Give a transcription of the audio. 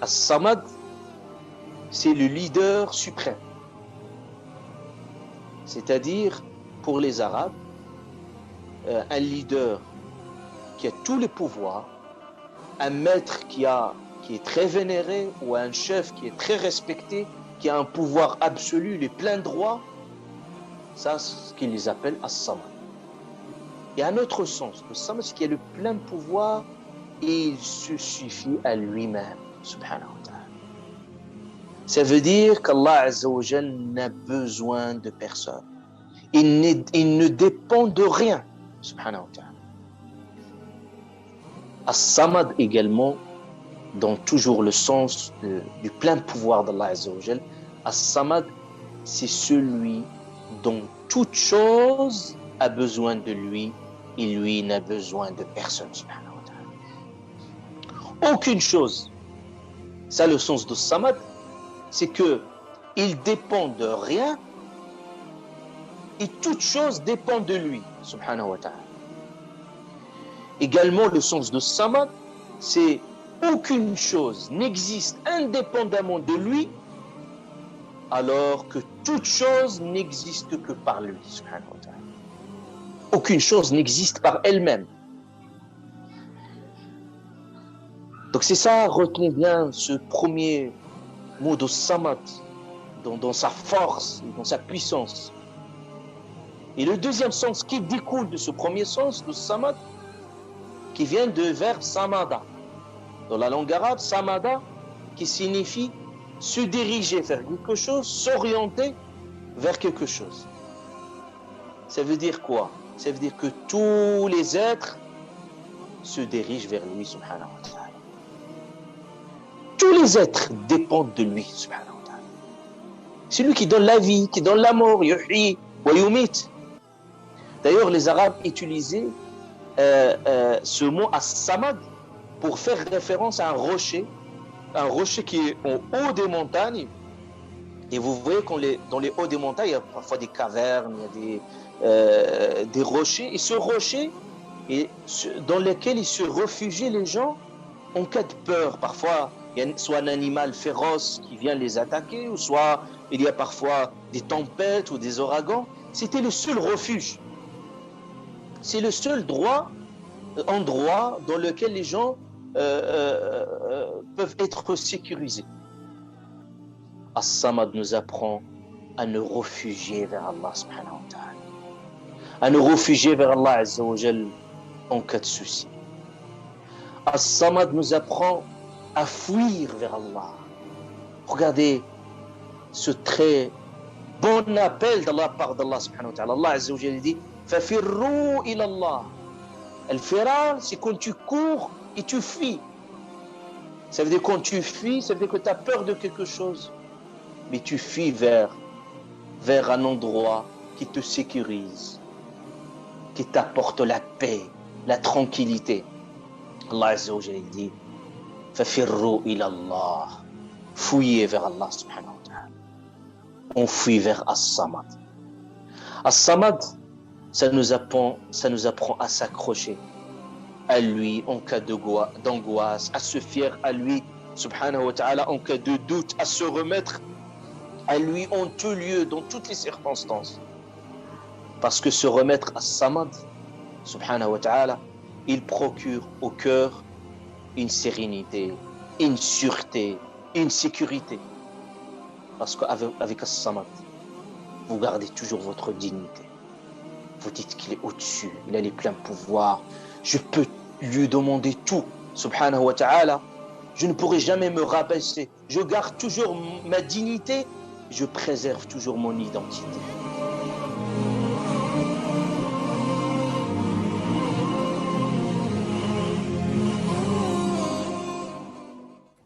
As-Samad, c'est le leader suprême. C'est-à-dire, pour les Arabes, un leader qui a tous les pouvoirs, un maître qui est très vénéré, ou un chef qui est très respecté, qui a un pouvoir absolu, les pleins droits, ça, c'est ce qu'ils les appellent As-Samad. Il y a un autre sens. Le Samad, c'est qu'il a le plein pouvoir et il se suffit à lui-même, subhanahu wa ta'ala. Ça veut dire qu'Allah Azza wa Jal n'a besoin de personne. Il ne dépend de rien, subhanahu wa ta'ala. As-Samad également, dans toujours le sens du plein pouvoir d'Allah Azza wa Jal, As-Samad, c'est celui dont toute chose a besoin de lui et lui n'a besoin de personne, subhanahu wa ta'ala. Aucune chose. Ça, le sens de Samad, c'est qu'il dépend de rien et toute chose dépend de lui, subhanahu wa ta'ala. Également, le sens de Samad, c'est aucune chose n'existe indépendamment de lui, alors que toute chose n'existe que par lui, subhanahu wa ta'ala. Aucune chose n'existe par elle-même. Donc c'est ça, retenez bien ce premier mot de Samad, dans sa force, dans sa puissance. Et le deuxième sens qui découle de ce premier sens de Samad, qui vient du verbe Samada. Dans la langue arabe, Samada, qui signifie se diriger vers quelque chose, s'orienter vers quelque chose. Ça veut dire quoi? Ça veut dire que tous les êtres se dirigent vers lui, subhanahu wa ta'ala. Tous les êtres dépendent de lui, subhanahu wa ta'ala. C'est lui qui donne la vie, qui donne la mort, yuhyi wa yumit. D'ailleurs, les Arabes utilisaient ce mot as-samad pour faire référence à un rocher qui est au haut des montagnes. Et vous voyez dans les hauts des montagnes, il y a parfois des cavernes, il y a des rochers. Et ce rocher, dans lequel ils se réfugient les gens en cas de peur. Parfois, il y a soit un animal féroce qui vient les attaquer, ou soit il y a parfois des tempêtes ou des ouragans. C'était le seul refuge. C'est le seul endroit dans lequel les gens peuvent être sécurisés. As-Samad nous apprend à nous réfugier vers Allah subhanahu wa ta'ala, à nous réfugier vers Allah azza wa jal en cas de souci. As-Samad nous apprend à fuir vers Allah. Regardez ce très bon appel de la part d'Allah subhanahu wa ta'ala. Allah azza wa jal dit فَفِرُّوا إِلَى اللَّهِ. Al-firar, c'est quand tu cours et tu fuis. Ça veut dire quand tu fuis, ça veut dire que tu as peur de quelque chose. Mais tu fuis vers un endroit qui te sécurise, qui t'apporte la paix, la tranquillité. Allah Azza wa Jalla dit فَفِرُّوا إِلَى اللَّهِ. Fuyez vers Allah subhanahu wa ta'ala. On fuit vers As-Samad. As-Samad, ça nous apprend à s'accrocher à lui en cas d'angoisse, à se fier à lui, subhanahu wa ta'ala, en cas de doute, à se remettre à lui en tout lieu, dans toutes les circonstances. Parce que se remettre à Samad, subhanahu wa ta'ala, il procure au cœur une sérénité, une sûreté, une sécurité. Parce qu'avec As-Samad, vous gardez toujours votre dignité. Vous dites qu'il est au-dessus, il a les pleins pouvoirs. Je peux lui demander tout, subhanahu wa ta'ala. Je ne pourrai jamais me rabaisser. Je garde toujours ma dignité. Je préserve toujours mon identité.